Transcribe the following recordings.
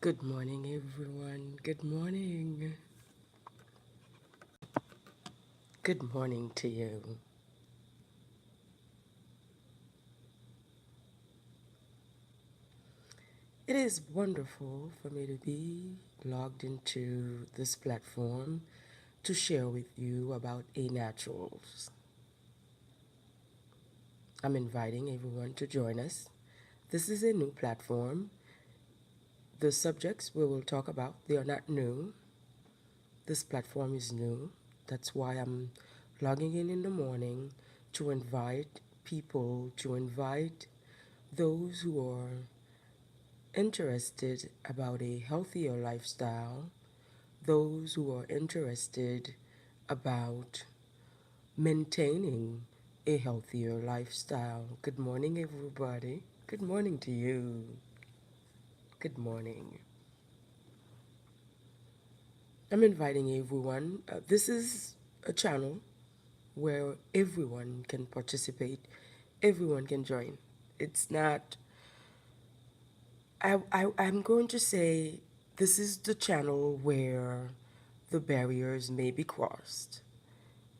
Good morning, everyone. Good morning. Good morning to you. It is wonderful for me to be logged into this platform to share with you about A Naturals. I'm inviting everyone to join us. This is a new platform. The subjects we will talk about, they are not new. This platform is new. That's why I'm logging in the morning to invite people, to invite those who are interested about a healthier lifestyle, those who are interested about maintaining a healthier lifestyle. Good morning, everybody. Good morning to you. Good morning. I'm inviting everyone. This is a channel where everyone can participate, everyone can join. It's not, I'm going to say this is the channel where the barriers may be crossed.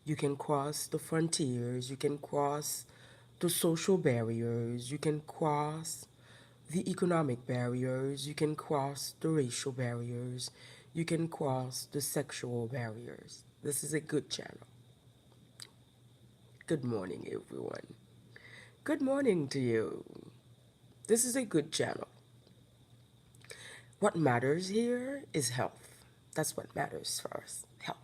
You can cross the frontiers, you can cross the social barriers, you can cross the economic barriers, you can cross the racial barriers, you can cross the sexual barriers. This is a good channel. Good morning, everyone. Good morning to you. This is a good channel. What matters here is health. That's what matters for us, health.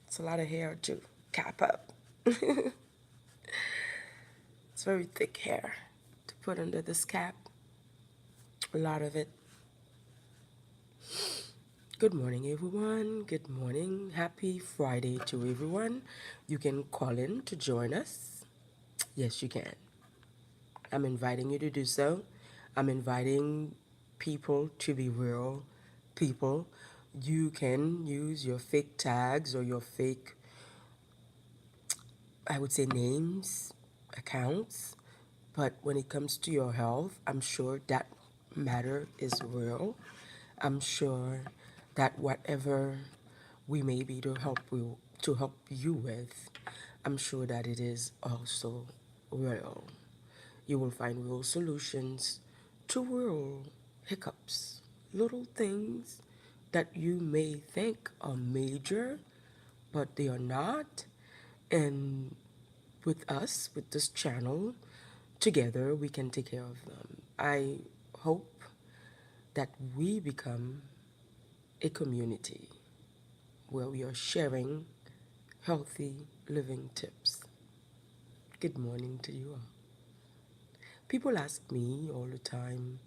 It's a lot of hair to cap up. It's very thick hair to put under this cap. A lot of it. Good morning, everyone. Good morning. Happy Friday to everyone. You can call in to join us. Yes, you can. I'm inviting you to do so. I'm inviting people to be real people. You can use your fake tags or your fake, I would say, names, accounts. But when it comes to your health, I'm sure that matter is real. I'm sure that whatever we may be to help you with, I'm sure that it is also real. You will find real solutions to real hiccups, little things that you may think are major, but they are not. And with us, with this channel, together we can take care of them. I hope that we become a community where we are sharing healthy living tips. Good morning to you all. People ask me all the time,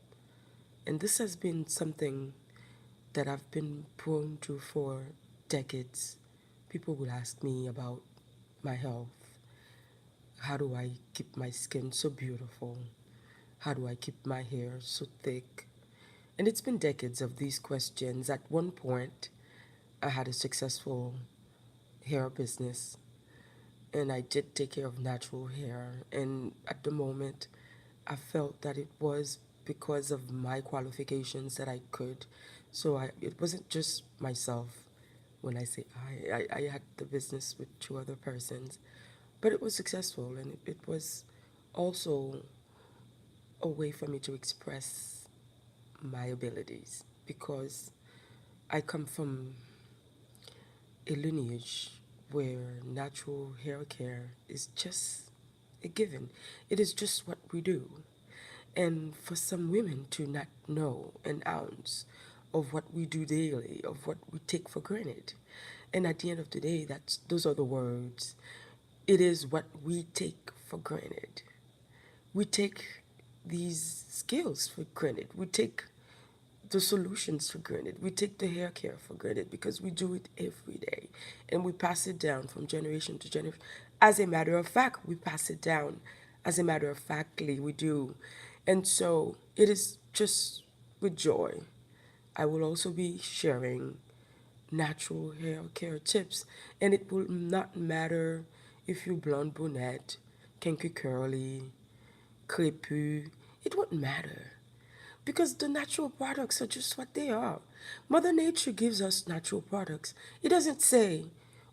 and this has been something that I've been prone to for decades. People will ask me about my health. How do I keep my skin so beautiful? How do I keep my hair so thick? And it's been decades of these questions. At one point, I had a successful hair business and I did take care of natural hair. And at the moment, I felt that it was because of my qualifications that I could. So it wasn't just myself. When I say I had the business with two other persons, but it was successful and it was also a way for me to express my abilities because I come from a lineage where natural hair care is just a given. It is just what we do. And for some women to not know an ounce of what we do daily, of what we take for granted. And at the end of the day, those are the words. It is what we take for granted. We take these skills for granted. We take the solutions for granted. We take the hair care for granted because we do it every day and we pass it down from generation to generation. As a matter of fact, we pass it down. As a matter of factly, we do. And so it is just with joy. I will also be sharing natural hair care tips, and it will not matter if you're blonde, brunette, kinky, curly, crepue. It won't matter. because the natural products are just what they are. Mother Nature gives us natural products. It doesn't say,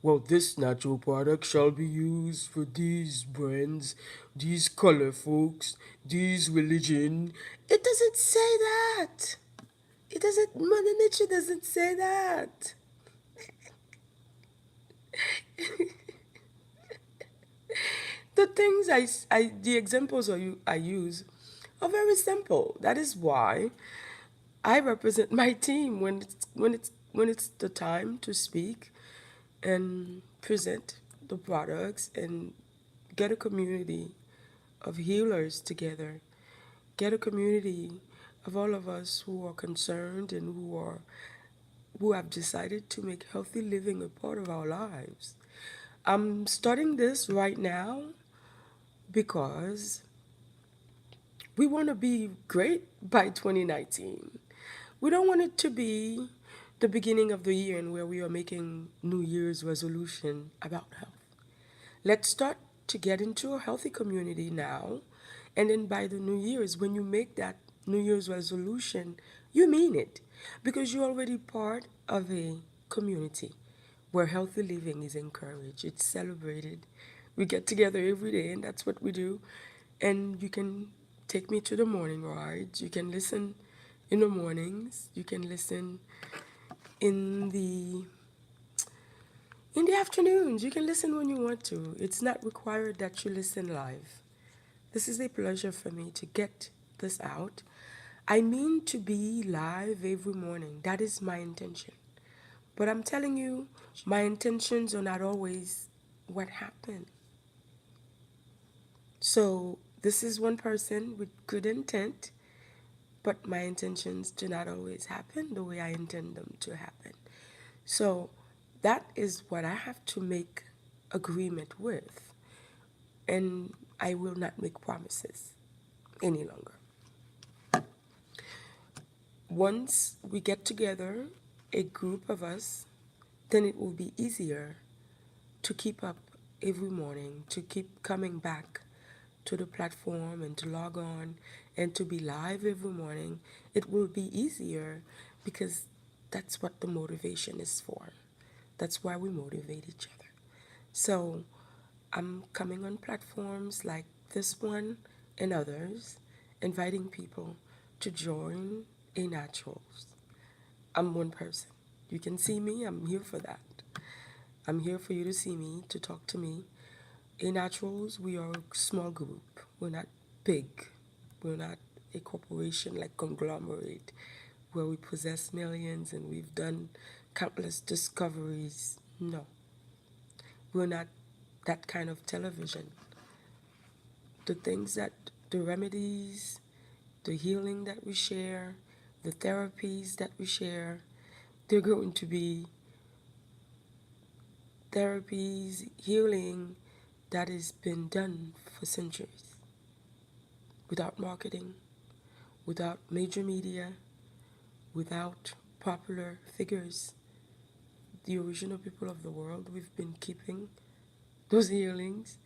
well, this natural product shall be used for these brands, these color folks, these religion. It doesn't say that. It doesn't, Mother Nature doesn't say that. The things the examples I use are very simple. That is why I represent my team when it's the time to speak and present the products and get a community of healers together. Get a community of all of us who are concerned and who have decided to make healthy living a part of our lives. I'm starting this right now because we want to be great by 2019. We don't want it to be the beginning of the year and where we are making New Year's resolution about health. Let's start to get into a healthy community now. And then by the New Year's, when you make that New Year's resolution, you mean it because you're already part of a community where healthy living is encouraged, it's celebrated. We get together every day, and that's what we do. And you can take me to the morning rides. You can listen in the mornings. You can listen in the afternoons. You can listen when you want to. It's not required that you listen live. This is a pleasure for me to get this out. I mean to be live every morning. That is my intention. But I'm telling you, my intentions are not always what happen. So this is one person with good intent, but my intentions do not always happen the way I intend them to happen. So that is what I have to make agreement with. And I will not make promises any longer. Once we get together, a group of us, then it will be easier to keep up every morning, to keep coming back to the platform and to log on and to be live every morning. It will be easier because that's what the motivation is for. That's why we motivate each other. So I'm coming on platforms like this one and others, inviting people to join A Naturals. I'm one person. You can see me, I'm here for that. I'm here for you to see me, to talk to me. A Naturals, we are a small group. We're not big. We're not a corporation like conglomerate where we possess millions and we've done countless discoveries. No, we're not that kind of television. The things that, the remedies, the healing that we share, the therapies that we share, they're going to be therapies, healing that has been done for centuries without marketing, without major media, without popular figures. The original people of the world, we've been keeping those healings,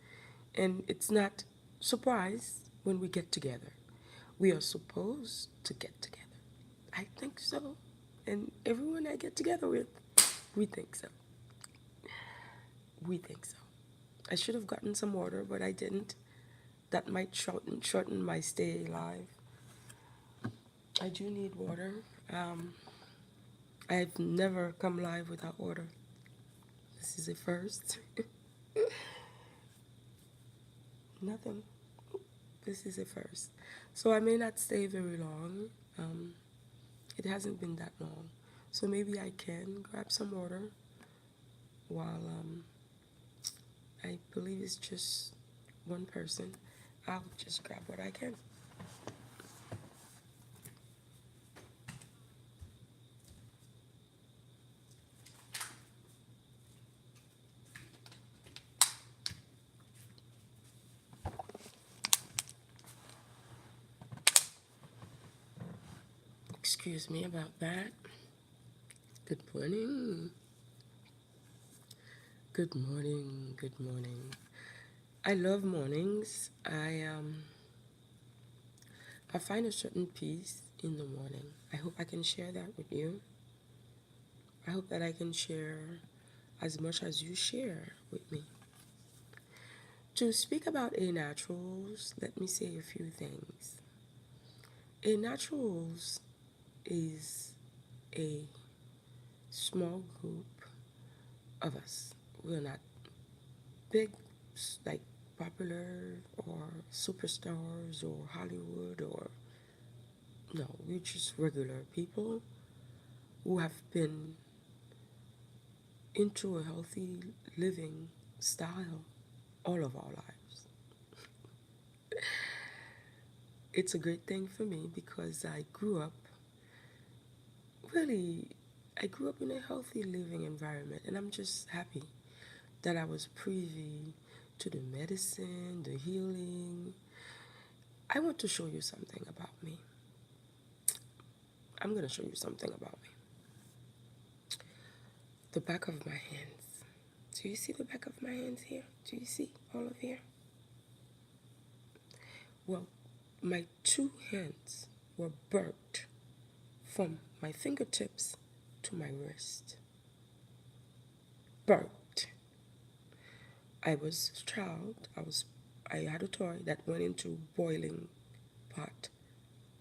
and it's not surprise when we get together. We are supposed to get together. I think so. And everyone I get together with, we think so. We think so. I should have gotten some water, but I didn't. That might shorten my stay live. I do need water. I've never come live without water. This is a first. Nothing. This is a first. So I may not stay very long. It hasn't been that long. So maybe I can grab some water while I believe it's just one person. I'll just grab what I can. Excuse me about that. Good morning. Good morning. Good morning. I love mornings. I find a certain peace in the morning. I hope I can share that with you. I hope that I can share as much as you share with me. To speak about A Naturals, let me say a few things. A Naturals is a small group of us. We're not big, like popular or superstars or Hollywood or no, we're just regular people who have been into a healthy living style all of our lives. It's a great thing for me because really, I grew up in a healthy living environment, and I'm just happy that I was privy to the medicine, the healing. I want to show you something about me. I'm going to show you something about me. The back of my hands. Do you see the back of my hands here? Do you see all of here? Well, my two hands were burnt from my fingertips to my wrist. Burnt. I was a child. I had a toy that went into boiling pot,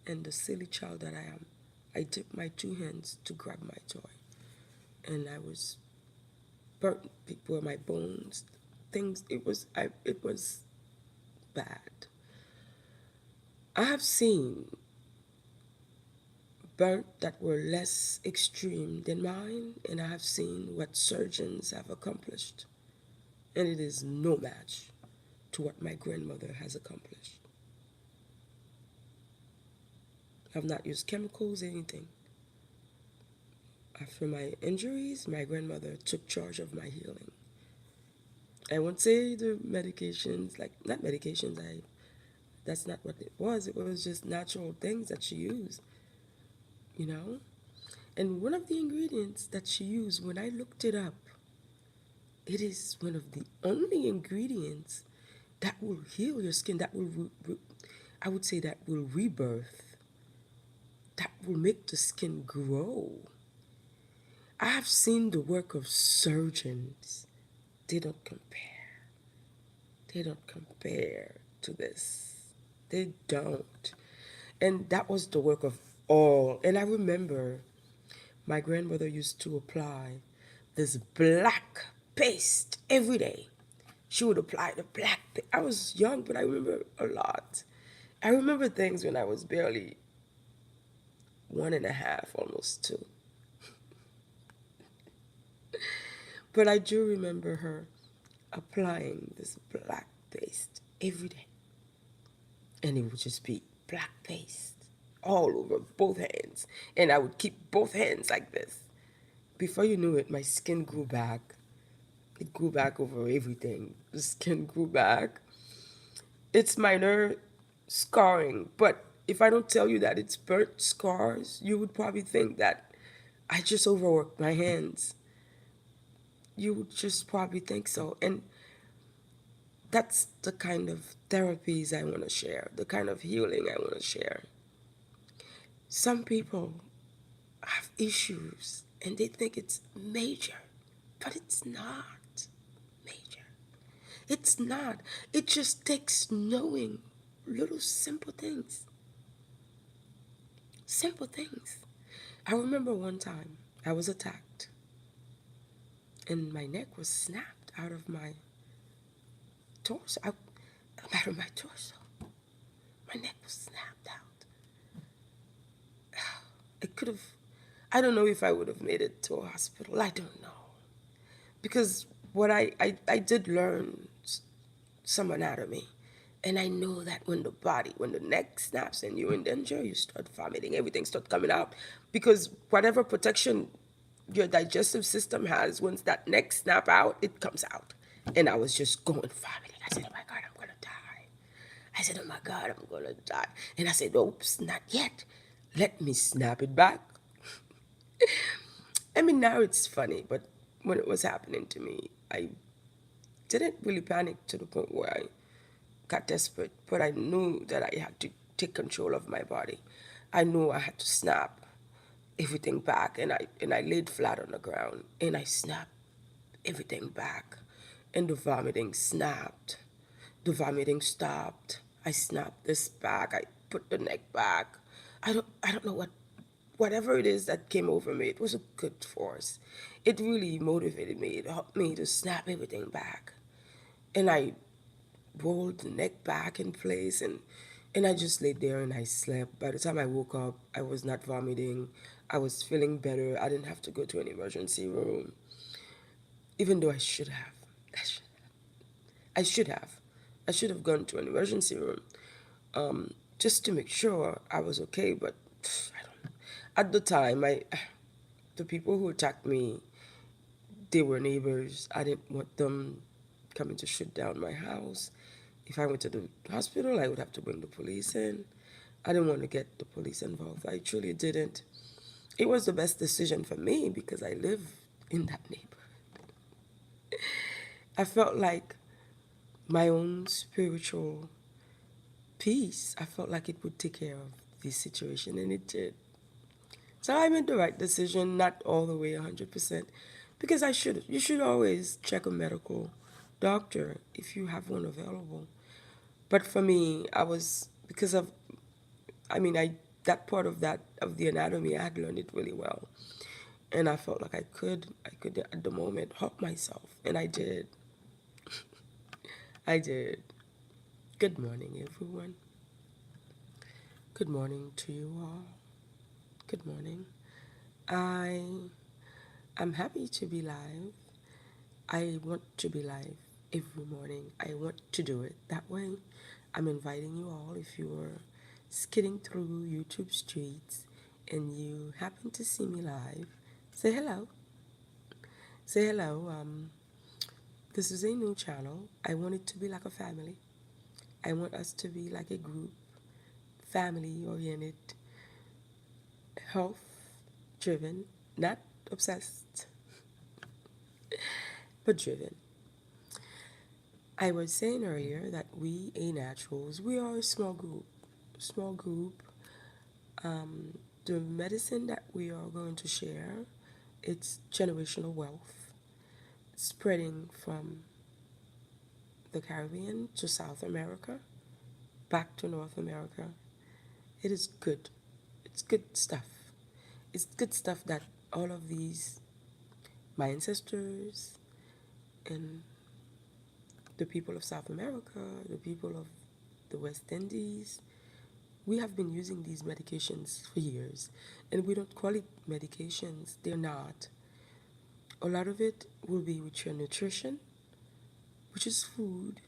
and the silly child that I am, I dipped my two hands to grab my toy, and I was burnt were my bones. Things. It was bad. I have seen burnt that were less extreme than mine, and I have seen what surgeons have accomplished, and it is no match to what my grandmother has accomplished. I've not used chemicals, anything. After my injuries, my grandmother took charge of my healing. I won't say the medications, like not medications, that's not what it was. It was just natural things that she used, you know? And one of the ingredients that she used, when I looked it up, it is one of the only ingredients that will heal your skin, that will, I would say, that will rebirth, that will make the skin grow. I have seen the work of surgeons. They don't compare. They don't compare to this. They don't. And that was the work of all. And I remember my grandmother used to apply this black paste every day. She would apply the black paste. I was young, but I remember a lot. I remember things when I was barely 1.5, almost 2. But I do remember her applying this black paste every day. And it would just be black paste all over both hands. And I would keep both hands like this. Before you knew it, my skin grew back. It grew back over everything. The skin grew back. It's minor scarring, but if I don't tell you that it's burnt scars, you would probably think that I just overworked my hands. You would just probably think so. And that's the kind of therapies I want to share, the kind of healing I want to share. Some people have issues and they think it's major, but it's not major. It's not. It just takes knowing little simple things. Simple things. I remember one time I was attacked and my neck was snapped out of my torso. Out of my torso. My neck was snapped out. It could have, I don't know if I would have made it to a hospital. I don't know. Because what I did learn some anatomy. And I know that when the neck snaps and you're in danger, you start vomiting, everything starts coming out. Because whatever protection your digestive system has, once that neck snap out, it comes out. And I was just going vomiting. I said, oh my God, I'm going to die. I said, oh my God, I'm going to die. And I said, oops, not yet. Let me snap it back. I mean, now it's funny, but when it was happening to me, I didn't really panic to the point where I got desperate, but I knew that I had to take control of my body. I knew I had to snap everything back, and I laid flat on the ground and I snapped everything back, and the vomiting snapped. The vomiting stopped. I snapped this back. I put the neck back. I don't know whatever it is that came over me. It was a good force. It really motivated me. It helped me to snap everything back. And I rolled the neck back in place, and I just laid there and I slept. By the time I woke up, I was not vomiting. I was feeling better. I didn't have to go to an emergency room, even though I should have. I should, I should have. I should have gone to an emergency room, just to make sure I was okay. But I don't know. At the time, the people who attacked me, they were neighbors. I didn't want them coming to shoot down my house. If I went to the hospital, I would have to bring the police in. I didn't want to get the police involved. I truly didn't. It was the best decision for me because I live in that neighborhood. I felt like my own spiritual peace. I felt like it would take care of this situation, and it did. So I made the right decision, not all the way 100%, because I should. You should always check a medical doctor if you have one available. But for me, I was because of, I mean, I that part of the anatomy, I had learned it really well, and I felt like I could at the moment help myself, and I did. I did. Good morning, everyone. Good morning to you all. Good morning. I am happy to be live. I want to be live every morning. I want to do it that way. I'm inviting you all, if you are skidding through YouTube streets and you happen to see me live, say hello. Say hello. This is a new channel. I want it to be like a family. I want us to be like a group, family oriented, health driven, not obsessed, but driven. I was saying earlier that we A Naturals, we are a small group. Small group. The medicine that we are going to share, it's generational wealth, spreading from the Caribbean to South America, back to North America. It is good. It's good stuff. It's good stuff that all of these, my ancestors and the people of South America, the people of the West Indies, we have been using these medications for years. And we don't call it medications, they're not. A lot of it will be with your nutrition, which is food.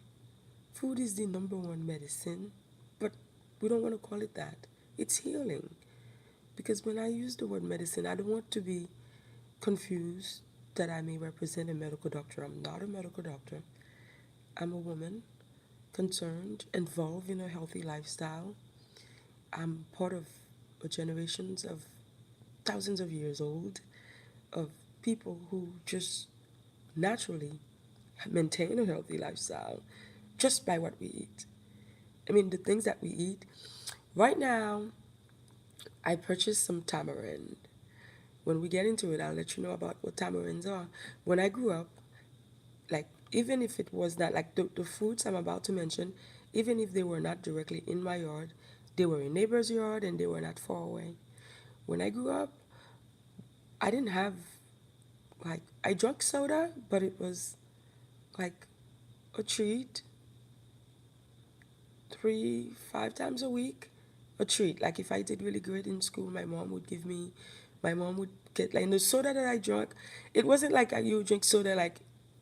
Food is the number one medicine, but we don't want to call it that. It's healing. Because when I use the word medicine, I don't want to be confused that I may represent a medical doctor. I'm not a medical doctor. I'm a woman concerned, involved in a healthy lifestyle. I'm part of a generations of thousands of years old of people who just naturally maintain a healthy lifestyle just by what we eat. I mean, the things that we eat. Right now, I purchased some tamarind. When we get into it, I'll let you know about what tamarinds are. When I grew up, like, even if it was not, like, the fruits I'm about to mention, even if they were not directly in my yard, they were in neighbor's yard and they were not far away. When I grew up, I didn't have, like, I drank soda, but it was like a treat, 3, 5 times a week. A treat. Like, if I did really good in school, my mom would get, like, the soda that I drank, it wasn't like you drink soda like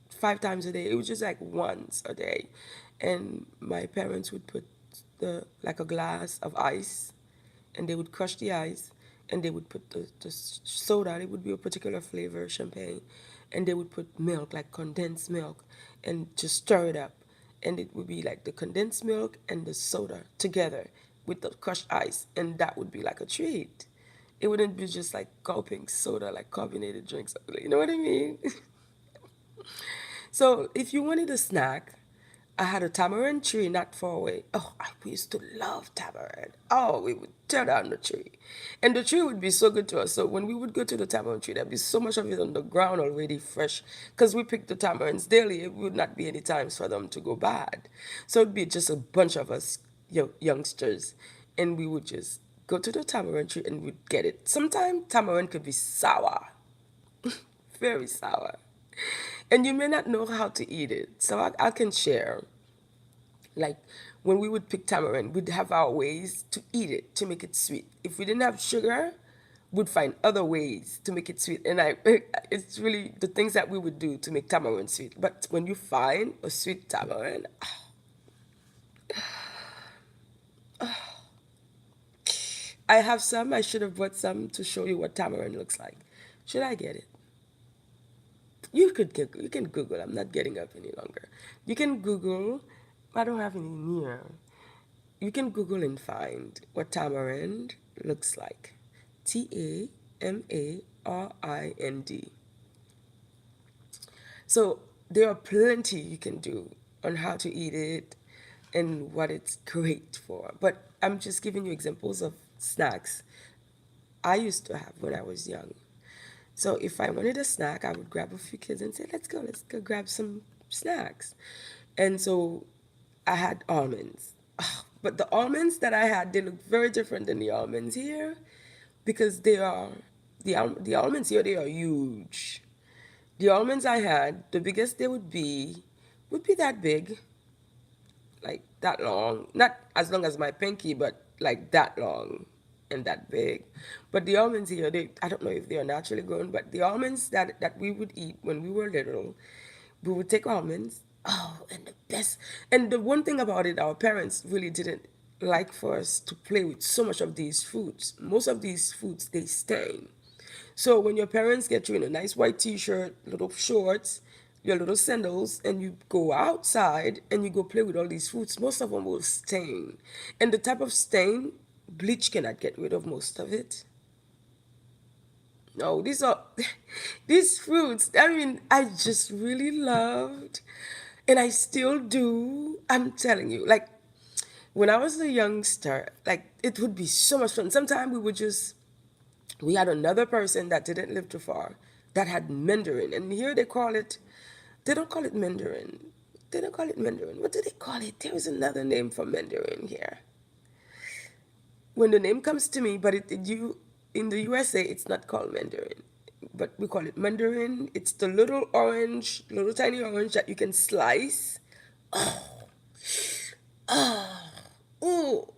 5 times a day. It was just like once a day. And my parents would put like a glass of ice, and they would crush the ice, and they would put the soda, it would be a particular flavor, champagne, and they would put milk, like condensed milk, and just stir it up. And it would be like the condensed milk and the soda together with the crushed ice, and that would be like a treat. It wouldn't be just like gulping soda, like carbonated drinks. You know what I mean? So if you wanted a snack, I had a tamarind tree not far away. Oh, we used to love tamarind. Oh, we would tear down the tree. And the tree would be so good to us. So when we would go to the tamarind tree, there'd be so much of it on the ground already fresh. Because we picked the tamarinds daily, it would not be any times for them to go bad. So it'd be just a bunch of us youngsters. And we would just go to the tamarind tree and we'd get it. Sometimes tamarind could be sour, very sour. And you may not know how to eat it. So I can share. Like when we would pick tamarind, we'd have our ways to eat it, to make it sweet. If we didn't have sugar, we'd find other ways to make it sweet. And it's really the things that we would do to make tamarind sweet. But when you find a sweet tamarind, I have some. I should have brought some to show you what tamarind looks like. Should I get it? You can Google. I'm not getting up any longer. You can Google. I don't have any near. You can Google and find what tamarind looks like. Tamarind. So there are plenty you can do on how to eat it and what it's great for. But I'm just giving you examples of snacks I used to have when I was young. So if I wanted a snack, I would grab a few kids and say, let's go grab some snacks. And so I had almonds. But the almonds that I had, they look very different than the almonds here because the almonds here, they are huge. The almonds I had, the biggest they would be that big, like that long. Not as long as my pinky, but like that long and that big. But the almonds here, I don't know if they are naturally grown, but the almonds that we would eat when we were little, we would take almonds. Oh, and the best. And the one thing about it, our parents really didn't like for us to play with so much of these foods. Most of these foods, they stain. So when your parents get you in a nice white t-shirt, little shorts, your little sandals, and you go outside and you go play with all these foods, most of them will stain. And the type of stain, bleach cannot get rid of most of it. No, these are these fruits. I mean, I just really loved, and I still do. I'm telling you, like when I was a youngster, like it would be so much fun. Sometimes we had another person that didn't live too far that had mandarin, and here they don't call it mandarin. They don't call it mandarin. What do they call it? There is another name for mandarin here. When the name comes to me, but you in the USA, it's not called mandarin, but we call it mandarin. It's the little orange, little tiny orange that you can slice. Oh, oh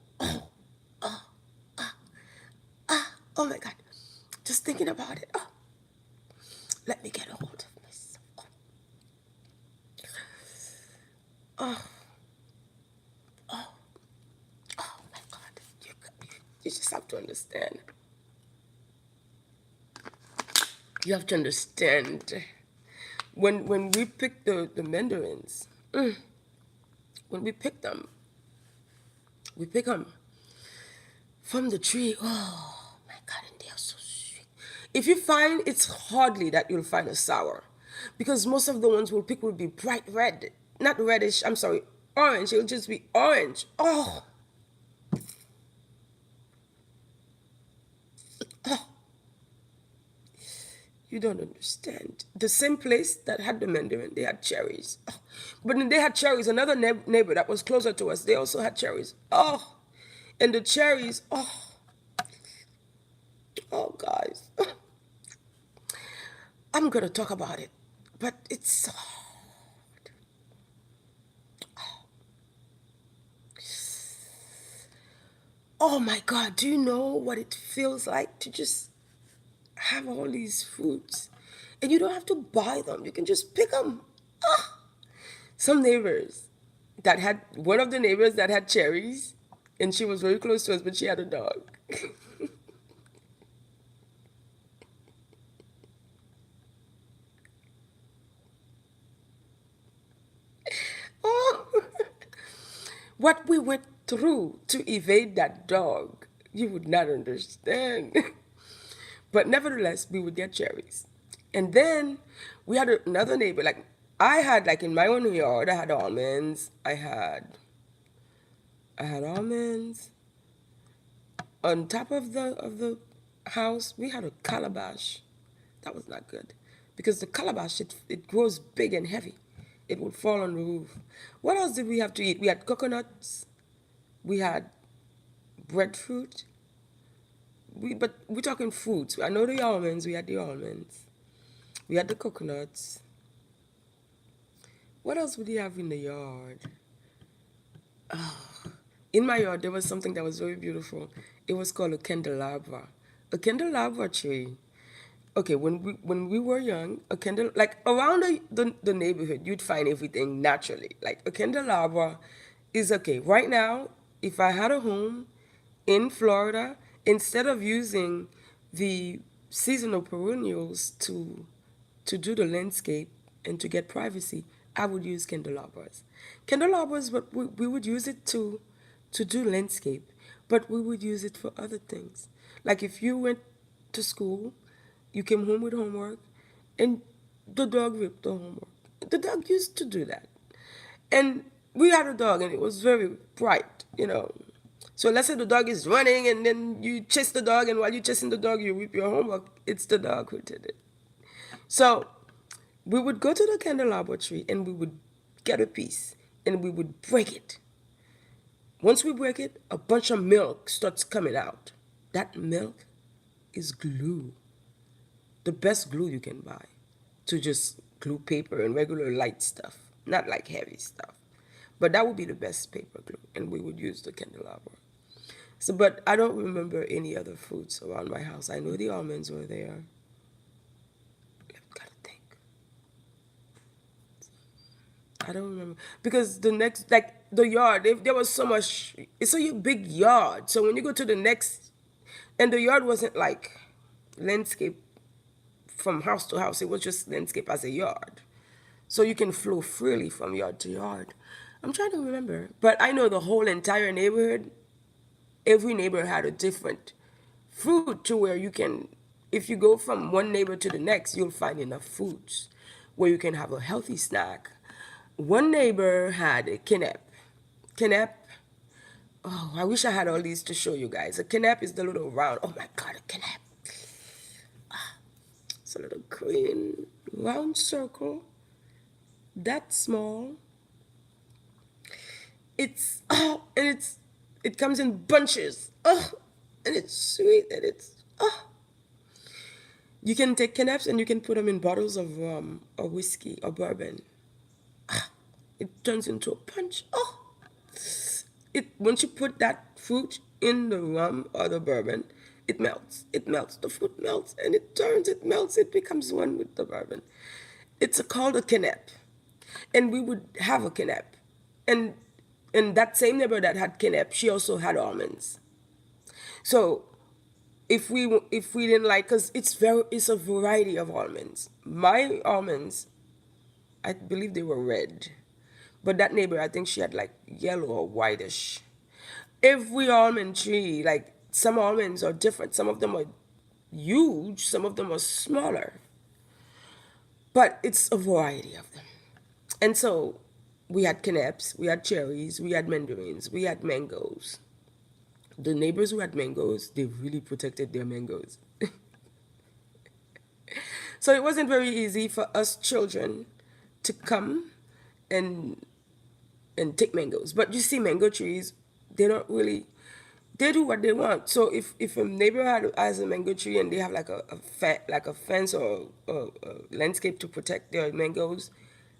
my God! Just thinking about it. Oh, let me get a hold of myself. Oh, oh my God! You just have to understand. You have to understand. When we pick the mandarins, when we pick them from the tree. Oh my God, and they are so sweet. If you find, it's hardly that you'll find a sour, because most of the ones we'll pick will be bright red, not reddish. I'm sorry, orange. It'll just be orange. Oh, you don't understand. The same place that had the mandarin, they had cherries. Oh, but then they had cherries. Another neighbor that was closer to us, they also had cherries. Oh, and the cherries. Oh, guys. I'm gonna talk about it, but it's so hard. Oh my God, do you know what it feels like to just have all these fruits? And you don't have to buy them, you can just pick them. Some neighbors one of the neighbors that had cherries, and she was very close to us, but she had a dog. Oh, what we went through to evade that dog, you would not understand. But nevertheless, we would get cherries. And then we had another neighbor, like I had like in my own yard, I had almonds. I had almonds. On top of the house, we had a calabash. That was not good because the calabash it grows big and heavy. It would fall on the roof. What else did we have to eat? We had coconuts. We had breadfruit. But we're talking fruits. I know the almonds. We had the almonds. We had the coconuts. What else would you have in the yard? In my yard, there was something that was very beautiful. It was called a candelabra. A candelabra tree. Okay, when we were young, a candle like around the neighborhood, you'd find everything naturally. Like a candelabra is okay. Right now, if I had a home in Florida, instead of using the seasonal perennials to do the landscape and to get privacy, I would use candelabras. Candelabras, but we would use it to do landscape, but we would use it for other things. Like if you went to school, you came home with homework, and the dog ripped the homework. The dog used to do that. And we had a dog, and it was very bright. So let's say the dog is running, and then you chase the dog, and while you're chasing the dog, you rip your homework. It's the dog who did it. So we would go to the candelabra tree, and we would get a piece, and we would break it. Once we break it, a bunch of milk starts coming out. That milk is glue. The best glue you can buy to just glue paper and regular light stuff, not like heavy stuff. But that would be the best paper glue, and we would use the candelabra. So, but I don't remember any other fruits around my house. I know the almonds were there. I've got to think. I don't remember because the next, like the yard, there was so much. It's a big yard, so when you go to the next, and the yard wasn't like landscape from house to house. It was just landscape as a yard, so you can flow freely from yard to yard. I'm trying to remember, but I know the whole entire neighborhood. Every neighbor had a different fruit to where you can, if you go from one neighbor to the next, you'll find enough fruits where you can have a healthy snack. One neighbor had a kenep. Kenep. Oh, I wish I had all these to show you guys. A kenep is the little round. Oh my God, a kenep. It's a little green round circle. That small. It comes in bunches. Oh, and it's sweet and it's. You can take keneps and you can put them in bottles of rum or whiskey or bourbon. It turns into a punch. Oh, once you put that fruit in the rum or the bourbon, it melts. It melts. The fruit melts and it turns. It melts. It becomes one with the bourbon. It's called a kenep, and we would have a kenep, and that same neighbor that had kenep, she also had almonds. So if we didn't like, because it's a variety of almonds. My almonds, I believe they were red, but that neighbor, I think she had like yellow or whitish. Every almond tree, like some almonds are different. Some of them are huge, some of them are smaller, but it's a variety of them. And so we had canapes, we had cherries, we had mandarins, we had mangoes. The neighbors who had mangoes, they really protected their mangoes. So it wasn't very easy for us children to come and take mangoes. But you see, mango trees, they don't really, they do what they want. So if a neighbor has a mango tree and they have like a fence or a landscape to protect their mangoes,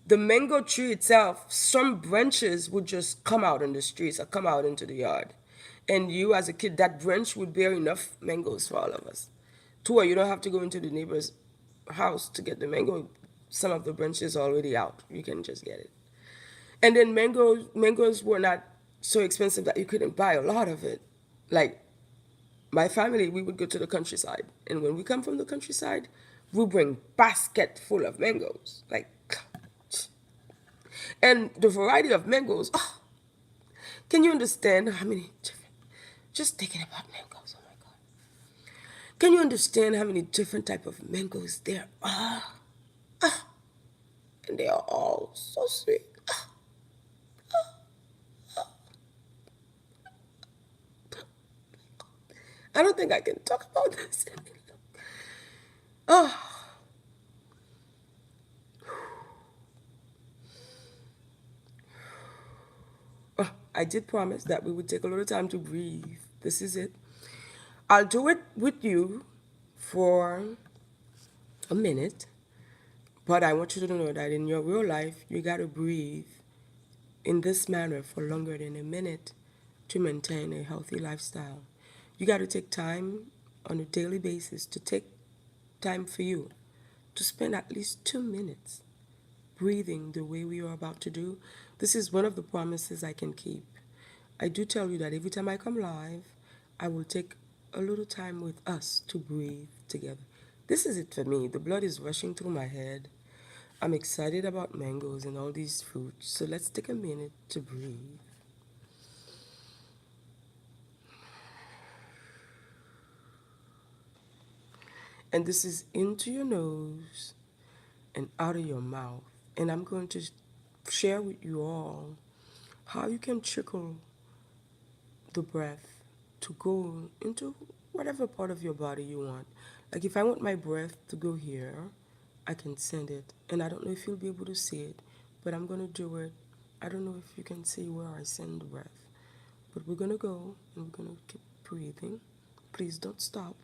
the mango tree itself, some branches would just come out in the streets or come out into the yard. And you as a kid, that branch would bear enough mangoes for all of us. To where you don't have to go into the neighbor's house to get the mango. Some of the branches are already out. You can just get it. And then mangoes were not so expensive that you couldn't buy a lot of it. Like my family, we would go to the countryside, and when we come from the countryside, we bring basket full of mangoes. Like, and the variety of mangoes. Oh, can you understand how many different? Just thinking about mangoes. Oh my God. Can you understand how many different type of mangoes there are? and they are all so sweet. I don't think I can talk about this anymore. Oh, I did promise that we would take a little time to breathe. This is it. I'll do it with you for a minute, but I want you to know that in your real life, you gotta breathe in this manner for longer than a minute to maintain a healthy lifestyle. You gotta take time on a daily basis to take time for you to spend at least 2 minutes breathing the way we are about to do. This is one of the promises I can keep. I do tell you that every time I come live, I will take a little time with us to breathe together. This is it for me. The blood is rushing through my head. I'm excited about mangoes and all these fruits. So let's take a minute to breathe. And this is into your nose and out of your mouth. And I'm going to share with you all how you can trickle the breath to go into whatever part of your body you want. Like if I want my breath to go here, I can send it. And I don't know if you'll be able to see it, but I'm going to do it. I don't know if you can see where I send the breath, but we're going to go and we're going to keep breathing. Please don't stop.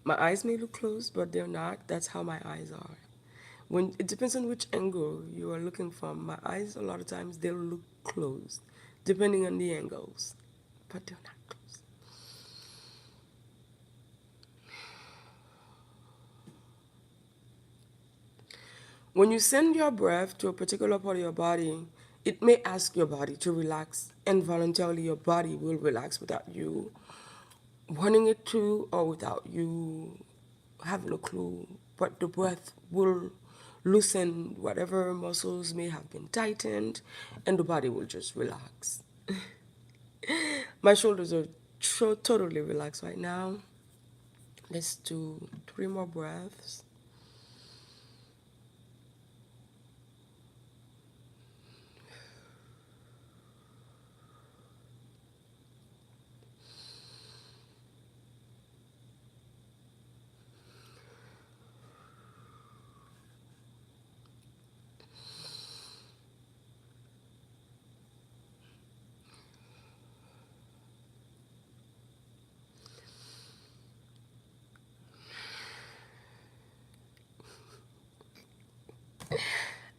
My eyes may look closed, but they're not. That's how my eyes are. When it depends on which angle you are looking from. My eyes, a lot of times, they'll look closed, depending on the angles, but they're not closed. When you send your breath to a particular part of your body, it may ask your body to relax, and voluntarily your body will relax without you wanting it to or without you having a clue. But the breath will loosen whatever muscles may have been tightened, and the body will just relax. My shoulders are totally relaxed right now. Let's do 3 more breaths.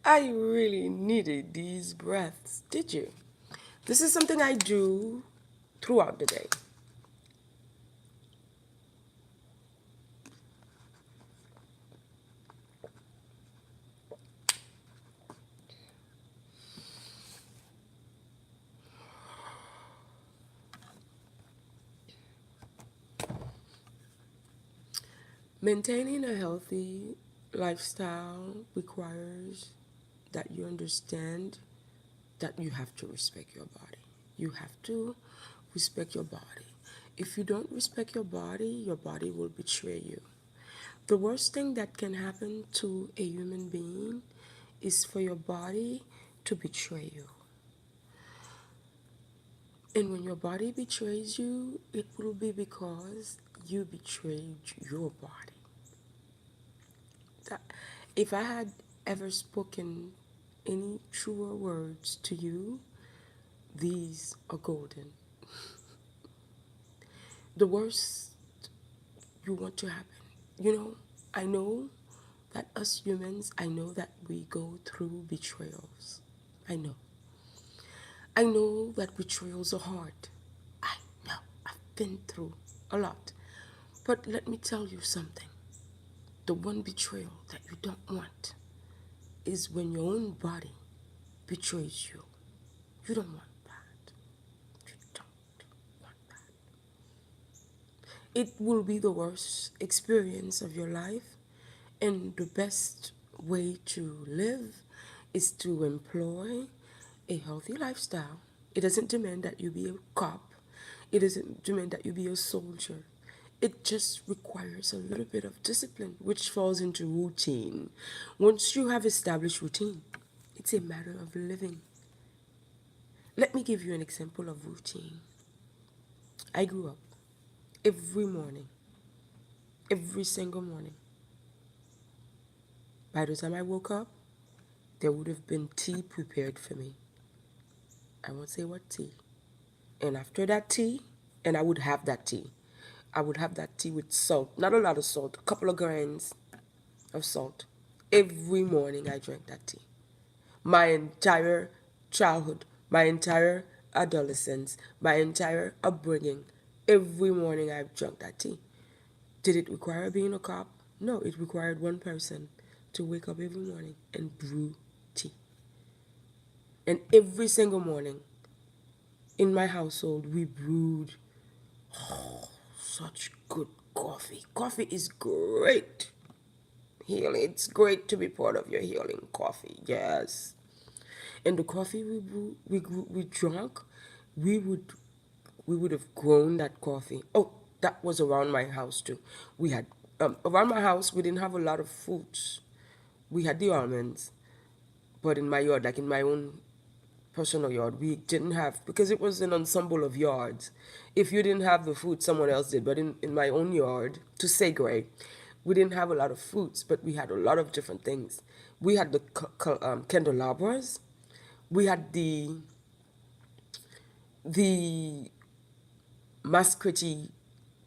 I really needed these breaths, did you? This is something I do throughout the day. Maintaining a healthy lifestyle requires that you understand that you have to respect your body. You have to respect your body. If you don't respect your body will betray you. The worst thing that can happen to a human being is for your body to betray you. And when your body betrays you, it will be because you betrayed your body. That, if I had ever spoken any truer words to you, these are golden. The worst you want to happen. You know, I know that us humans, I know that we go through betrayals. I know. I know that betrayals are hard. I know. I've been through a lot. But let me tell you something. The one betrayal that you don't want is when your own body betrays you. You don't want that. You don't want that. It will be the worst experience of your life, and the best way to live is to employ a healthy lifestyle. It doesn't demand that you be a cop, it doesn't demand that you be a soldier. It just requires a little bit of discipline, which falls into routine. Once you have established routine, it's a matter of living. Let me give you an example of routine. I grew up every morning, every single morning. By the time I woke up, there would have been tea prepared for me. I won't say what tea. And after that tea, and I would have that tea. I would have that tea with salt, not a lot of salt, a couple of grains of salt. Every morning I drank that tea. My entire childhood, my entire adolescence, my entire upbringing, every morning I've drunk that tea. Did it require being a cop? No, it required one person to wake up every morning and brew tea. And every single morning in my household, we brewed such good coffee. Coffee is great. Healing. It's great to be part of your healing coffee. Yes. And the coffee we brew, we drank, we would we would have grown that coffee. Oh, that was around my house too. We had around my house we didn't have a lot of fruits. We had the almonds, but in my yard, like in my own personal yard, we didn't have, because it was an ensemble of yards. If you didn't have the fruit, someone else did. But in my own yard, to Segre, we didn't have a lot of fruits, but we had a lot of different things. We had the candelabras. We had the masquerade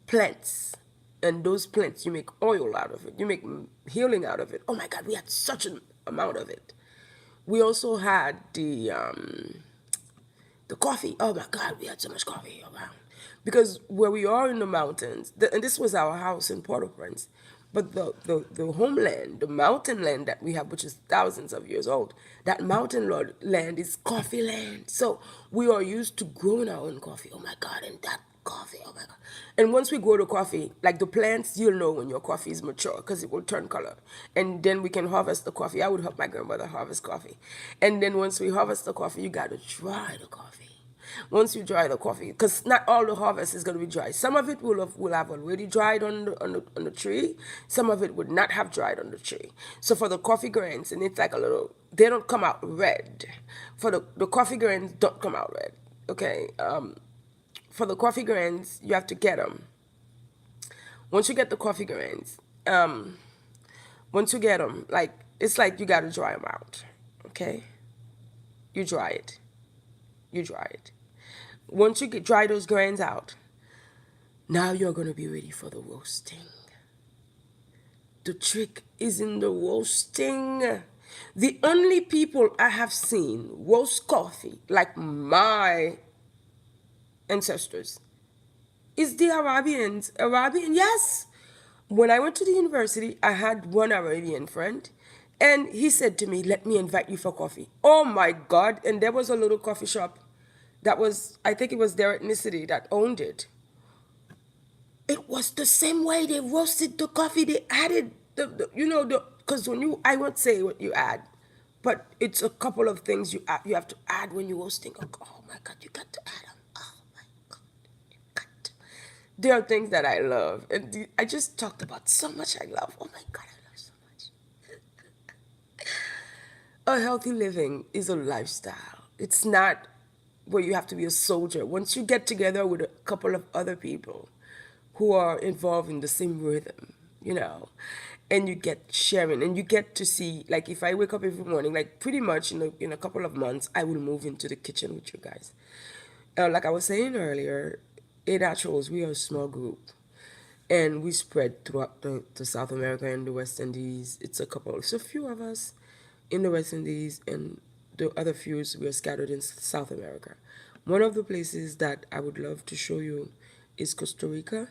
plants, and those plants you make oil out of it, you make healing out of it. Oh my God, we had such an amount of it. We also had the coffee. Oh my God, we had so much coffee around. Because where we are in the mountains, and this was our house in Port-au-Prince, but the homeland, the mountain land that we have, which is thousands of years old, that mountain land is coffee land. So we are used to growing our own coffee. Oh my God, and that coffee, oh my God. And once we grow the coffee, like the plants, you'll know when your coffee is mature because it will turn color. And then we can harvest the coffee. I would help my grandmother harvest coffee. And then once we harvest the coffee, you got to dry the coffee. Once you dry the coffee, because not all the harvest is going to be dry. Some of it will have already dried on the tree. Some of it would not have dried on the tree. So for the coffee grains, and it's like a little, they don't come out red. For the coffee grains don't come out red. Okay. For the coffee grains, you have to get them. Once you get the coffee grains, once you get them, like it's like you got to dry them out. Okay. You dry it. You dry it. Once you dry those grains out, now you're going to be ready for the roasting. The trick is in the roasting. The only people I have seen roast coffee, like my ancestors, is the Arabians. Arabian, yes. When I went to the university, I had one Arabian friend, and he said to me, "Let me invite you for coffee." Oh my God. And there was a little coffee shop that was, I think it was their ethnicity that owned it. It was the same way they roasted the coffee. They added because when you, I won't say what you add, but it's a couple of things you have to add when you're roasting. Oh my God, you got to add them. Oh my God, you got to. There are things that I love, and I just talked about so much I love. Oh my God, I love so much. A healthy living is a lifestyle. It's not where you have to be a soldier. Once you get together with a couple of other people who are involved in the same rhythm, and you get sharing, and you get to see, like if I wake up every morning, like pretty much in a couple of months, I will move into the kitchen with you guys. Like I was saying earlier, in Naturals, we are a small group. And we spread throughout the South America and the West Indies. It's a few of us in the West Indies, and the other few we are scattered in South America. One of the places that I would love to show you is Costa Rica,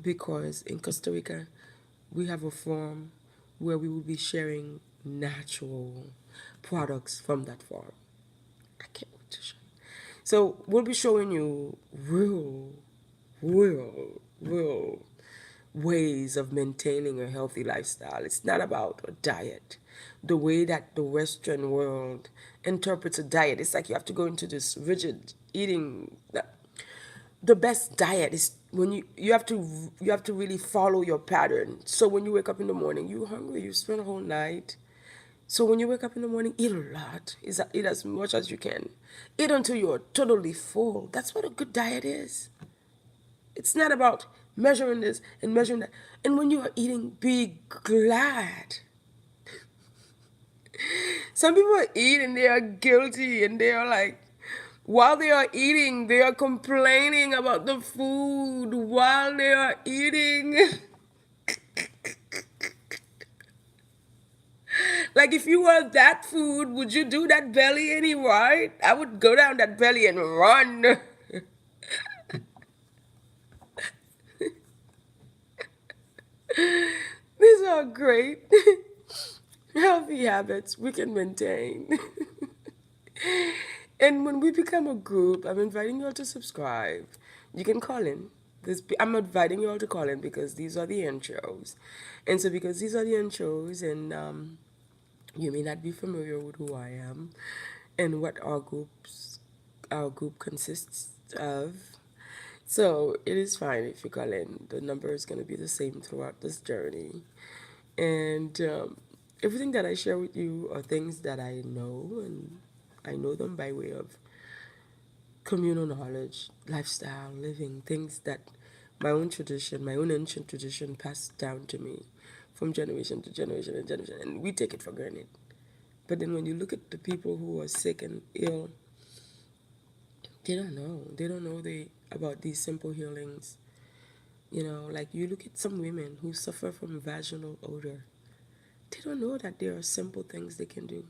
because in Costa Rica we have a farm where we will be sharing natural products from that farm. I can't wait to show you. So we'll be showing you real real ways of maintaining a healthy lifestyle. It's not about a diet. The way that the Western world interprets a diet, it's like you have to go into this rigid eating. The best diet is when you have to really follow your pattern. So when you wake up in the morning, you're hungry, you spend a whole night. So when you wake up in the morning, eat a lot. Eat as much as you can. Eat until you're totally full. That's what a good diet is. It's not about measuring this and measuring that. And when you are eating, be glad. Some people are eating, they are guilty, and they are like, while they are eating, they are complaining about the food while they are eating. Like, if you were that food, would you do that belly any right? I would go down that belly and run. These are great healthy habits we can maintain. And when we become a group, I'm inviting you all to subscribe. You can call in. I'm inviting you all to call in because these are the intros. And so, because these are the intros, and you may not be familiar with who I am and what our group consists of. So it is fine if you call in. The number is going to be the same throughout this journey. And everything that I share with you are things that I know, and I know them by way of communal knowledge, lifestyle, living, things that my own tradition, my own ancient tradition passed down to me from generation to generation and generation, and we take it for granted. But then when you look at the people who are sick and ill, they don't know. They don't know about these simple healings. Like you look at some women who suffer from vaginal odor. They don't know that there are simple things they can do.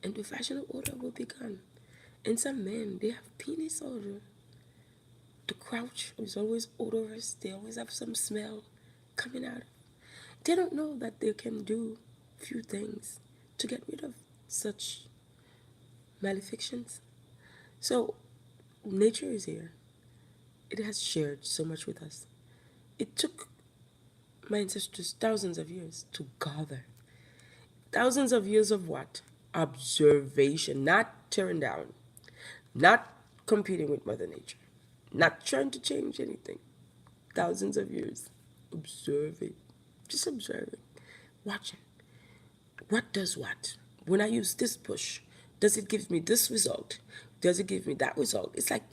And the vaginal odor will be gone. And some men, they have penis odor. The crotch is always odorous. They always have some smell coming out. They don't know that they can do few things to get rid of such malefictions. So nature is here. It has shared so much with us. It took my ancestors thousands of years to gather. Thousands of years of what? Observation, not tearing down, not competing with Mother Nature, not trying to change anything. Thousands of years observing, just observing, watching. What does what? When I use this push, does it give me this result? Does it give me that result? It's like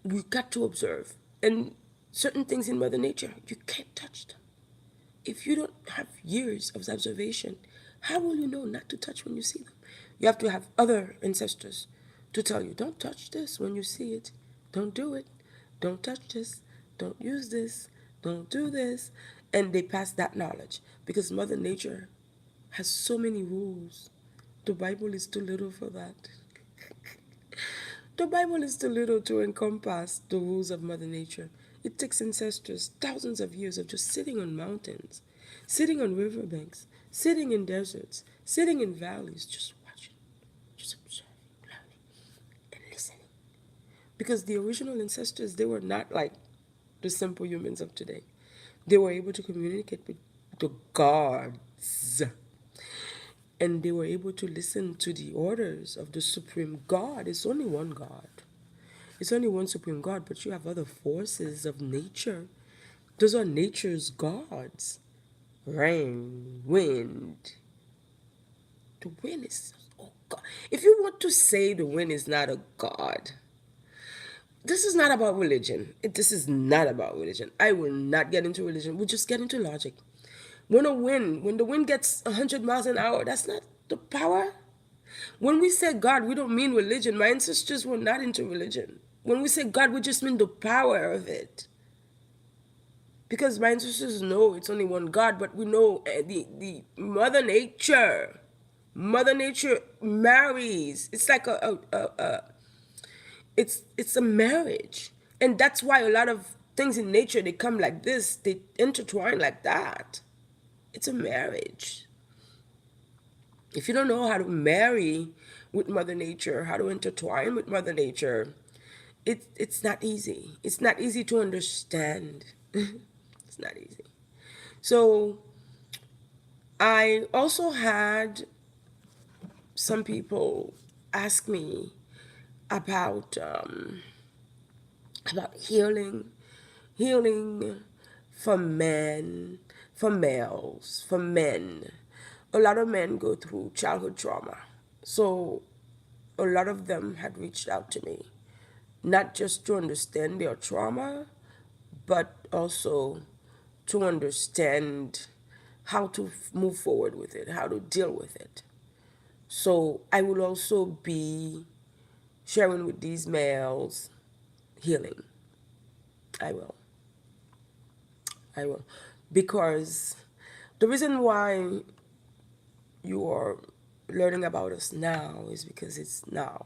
we got to observe. And certain things in Mother Nature, you can't touch them. If you don't have years of observation, how will you know not to touch when you see them? You have to have other ancestors to tell you, don't touch this when you see it. Don't do it. Don't touch this. Don't use this. Don't do this. And they pass that knowledge because Mother Nature has so many rules. The Bible is too little for that. The Bible is too little to encompass the rules of Mother Nature. It takes ancestors thousands of years of just sitting on mountains, sitting on riverbanks, sitting in deserts, sitting in valleys, just watching, just observing, learning, and listening. Because the original ancestors, they were not like the simple humans of today. They were able to communicate with the gods. And they were able to listen to the orders of the supreme God. It's only one God. It's only one supreme God, but you have other forces of nature. Those are nature's gods. Rain, wind. The wind is, oh God. If you want to say the wind is not a God, this is not about religion. This is not about religion. I will not get into religion. We'll just get into logic. When the wind gets 100 miles an hour, that's not the power. When we say God, we don't mean religion. My ancestors were not into religion. When we say God, we just mean the power of it. Because my ancestors know it's only one God, but we know the Mother Nature. Mother Nature marries. It's like it's a marriage. And that's why a lot of things in nature, they come like this. They intertwine like that. It's a marriage. If you don't know how to marry with Mother Nature, how to intertwine with Mother Nature, it's not easy. It's not easy to understand. It's not easy. So I also had some people ask me about healing, healing for men, for males, for men. A lot of men go through childhood trauma. So a lot of them had reached out to me, not just to understand their trauma, but also to understand how to move forward with it, how to deal with it. So I will also be sharing with these males healing. I will. I will. Because the reason why you are learning about us now is because it's now.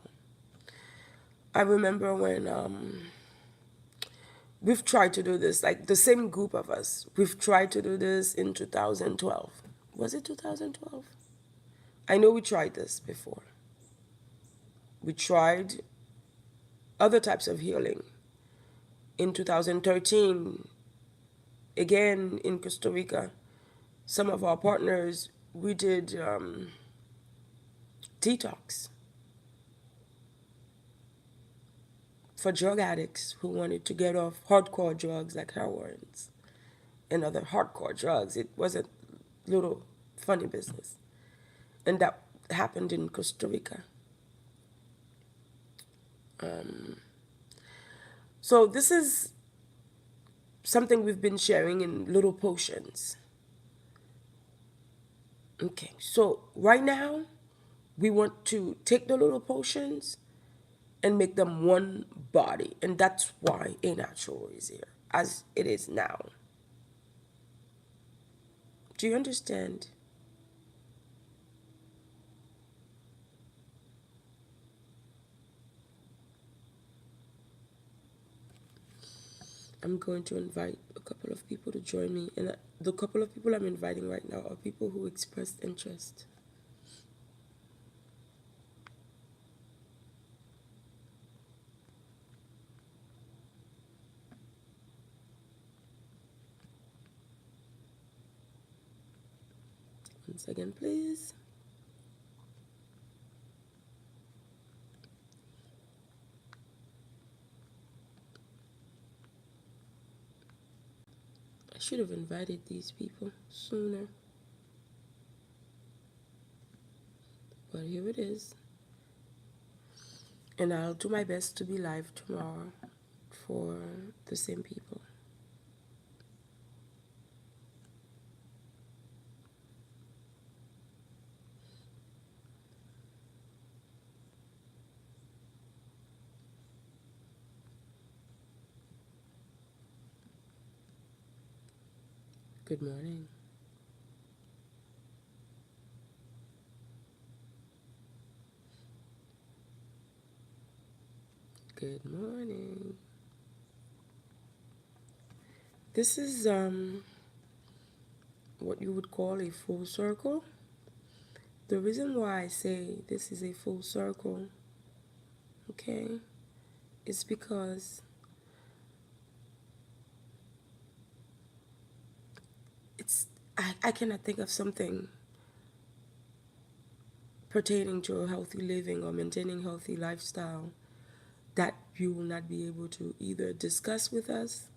I remember when we've tried to do this, like the same group of us, we've tried to do this in 2012. Was it 2012? I know we tried this before. We tried other types of healing. In 2013, again in Costa Rica, some of our partners, we did detox for drug addicts who wanted to get off hardcore drugs like heroines and other hardcore drugs. It wasn't little funny business. And that happened in Costa Rica. So this is something we've been sharing in little potions. Okay, so right now we want to take the little potions and make them one body. And that's why A Natural is here, as it is now. Do you understand? I'm going to invite a couple of people to join me. And the couple of people I'm inviting right now are people who expressed interest. Once again, please. I should have invited these people sooner. But here it is. And I'll do my best to be live tomorrow for the same people. Good morning. Good morning. This is what you would call a full circle. The reason why I say this is a full circle, okay, is because I cannot think of something pertaining to a healthy living or maintaining healthy lifestyle that you will not be able to either discuss with us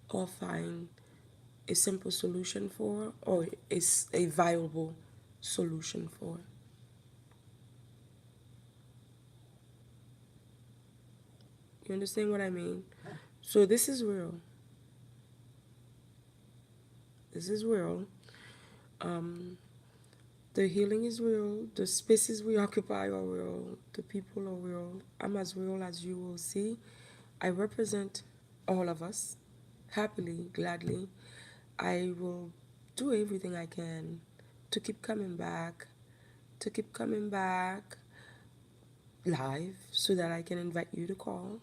or find a simple solution for, or is a viable solution for. You understand what I mean? So this is real. This is real. The healing is real. The spaces we occupy are real. The people are real. I'm as real as you will see. I represent all of us happily, gladly. I will do everything I can to keep coming back, to keep coming back live so that I can invite you to call,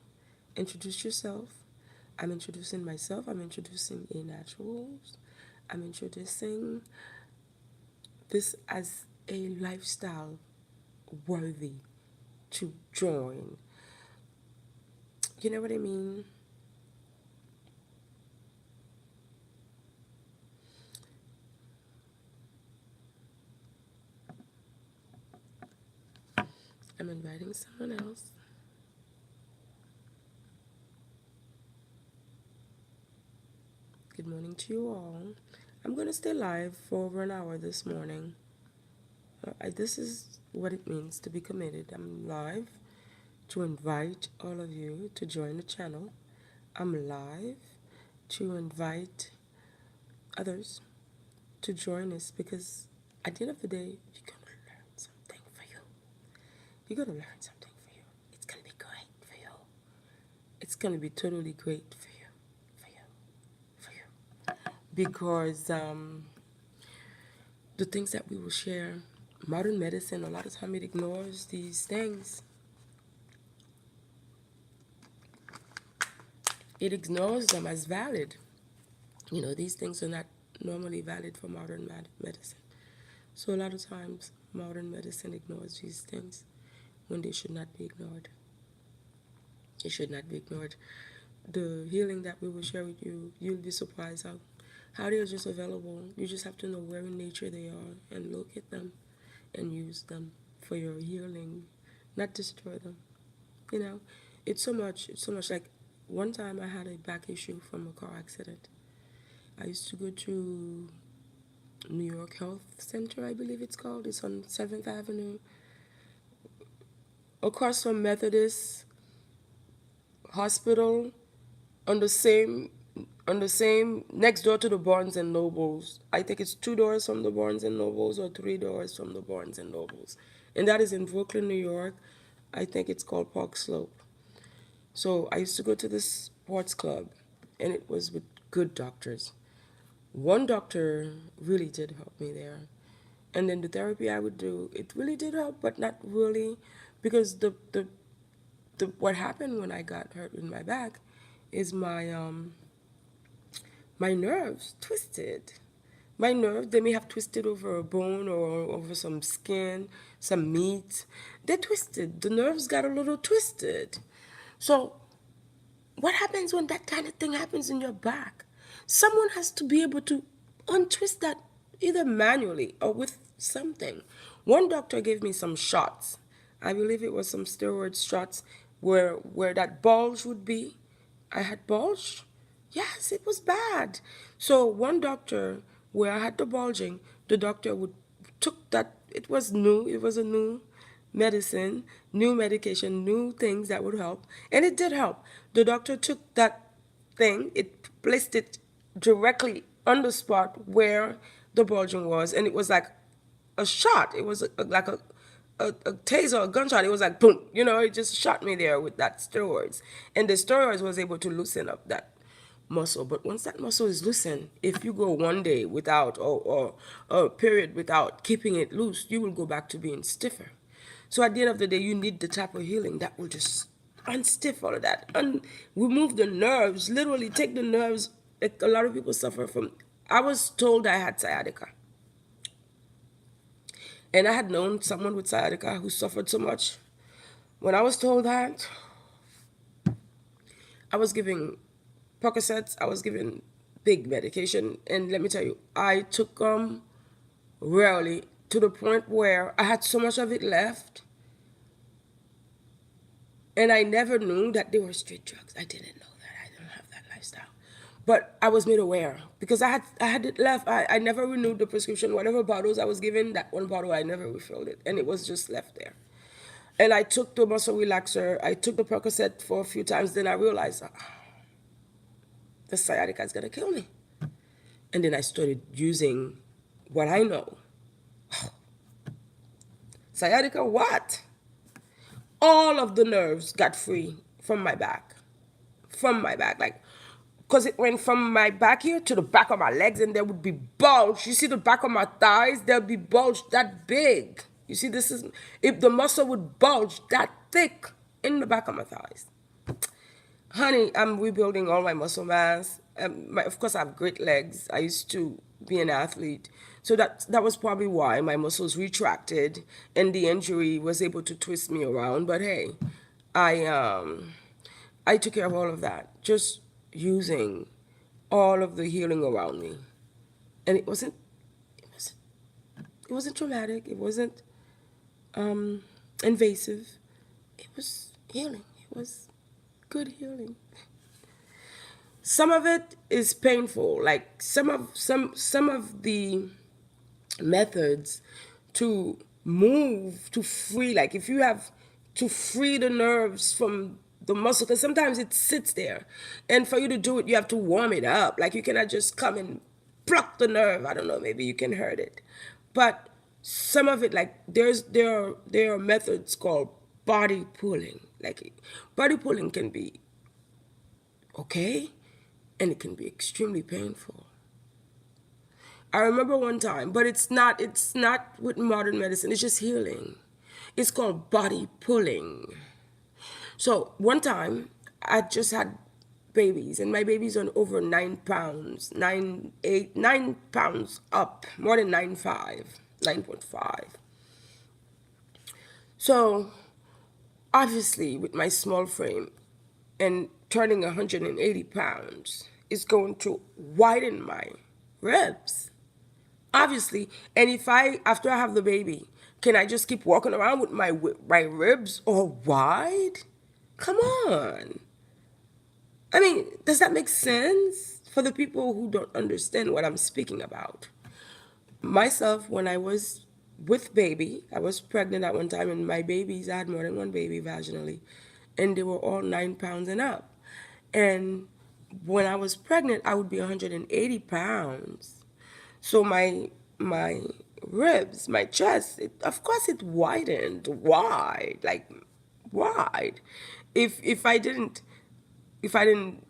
introduce yourself. I'm introducing myself. I'm introducing A Naturals. I'm introducing this as a lifestyle worthy to join. You know what I mean? I'm inviting someone else. Good morning to you all. I'm going to stay live for over an hour this morning. This is what it means to be committed. I'm live to invite all of you to join the channel. I'm live to invite others to join us because at the end of the day, you're going to learn something for you. You're going to learn something for you. It's going to be great for you. It's going to be totally great for you. For you. For you. Because the things that we will share, modern medicine, a lot of time it ignores these things. It ignores them as valid. You know, these things are not normally valid for modern medicine. So a lot of times, modern medicine ignores these things when they should not be ignored. It should not be ignored. The healing that we will share with you, you'll be surprised how they are just available. You just have to know where in nature they are and locate them and use them for your healing, not destroy them. You know, it's so much like one time I had a back issue from a car accident. I used to go to New York Health Center, I believe it's called. It's on 7th Avenue, across from Methodist Hospital, on the same next door to the Barnes and Nobles. I think it's 2 doors from the Barnes and Nobles or 3 doors from the Barnes and Nobles. And that is in Brooklyn, New York. I think it's called Park Slope. So I used to go to this sports club, and it was with good doctors. One doctor really did help me there. And then the therapy I would do, it really did help, but not really, because the what happened when I got hurt in my back is my nerves twisted. My nerves, they may have twisted over a bone or over some skin, some meat. They twisted. The nerves got a little twisted. So what happens when that kind of thing happens in your back? Someone has to be able to untwist that either manually or with something. One doctor gave me some shots. I believe it was some steroid shots where that bulge would be. I had bulge. Yes, it was bad. So one doctor where I had the bulging, the doctor would took that. It was new. It was a new medicine, new medication, new things that would help. And it did help. The doctor took that thing, it placed it directly on the spot where the bulging was. And it was like a shot. It was like a taser, a gunshot. It was like boom, it just shot me there with that steroids. And the steroids was able to loosen up that muscle. But once that muscle is loosened, if you go one day without or a period without keeping it loose, you will go back to being stiffer. So at the end of the day, you need the type of healing that will just unstiff all of that, remove the nerves, literally take the nerves. Like a lot of people suffer from. I was told I had sciatica. And I had known someone with sciatica who suffered so much. When I was told that, I was giving Percocets, I was given big medication, and let me tell you, I took them rarely, to the point where I had so much of it left, and I never knew that they were street drugs. I didn't know that. I didn't have that lifestyle. But I was made aware because I had it left. I never renewed the prescription. Whatever bottles I was given, that one bottle I never refilled it, and it was just left there. And I took the muscle relaxer. I took the Percocet for a few times. Then I realized the sciatica is gonna kill me. And then I started using what I know. Sciatica, what? All of the nerves got free from my back. From my back. Like, because it went from my back here to the back of my legs, and there would be bulge. You see the back of my thighs? There'll be bulge that big. You see, this is, if the muscle would bulge that thick in the back of my thighs. Honey, I'm rebuilding all my muscle mass. Of course, I have great legs. I used to be an athlete. So that was probably why my muscles retracted and the injury was able to twist me around. But hey, I took care of all of that, just using all of the healing around me. And it wasn't traumatic. It wasn't invasive. It was healing. It was good healing. Some of it is painful, like some of the methods to move, to free, like if you have to free the nerves from the muscle, because sometimes it sits there, and for you to do it you have to warm it up. Like you cannot just come and pluck the nerve. I don't know, maybe you can hurt it. But some of it, like there are methods called body pulling. Like body pulling can be okay, and it can be extremely painful. I remember one time, but it's not with modern medicine, it's just healing. It's called body pulling. So one time I just had babies, and my babies are over 9 pounds, 9 pounds up, more than 9.5. So obviously with my small frame and turning 180 pounds is going to widen my ribs, obviously. And if I, after I have the baby, can I just keep walking around with my ribs all wide? Come on. I mean, does that make sense for the people who don't understand what I'm speaking about? Myself, when I was with baby, I was pregnant at one time, and my babies, I had more than one baby vaginally, and they were all 9 pounds and up. And when I was pregnant, I would be 180 pounds. So my ribs, my chest, of course it widened wide, like wide. If I didn't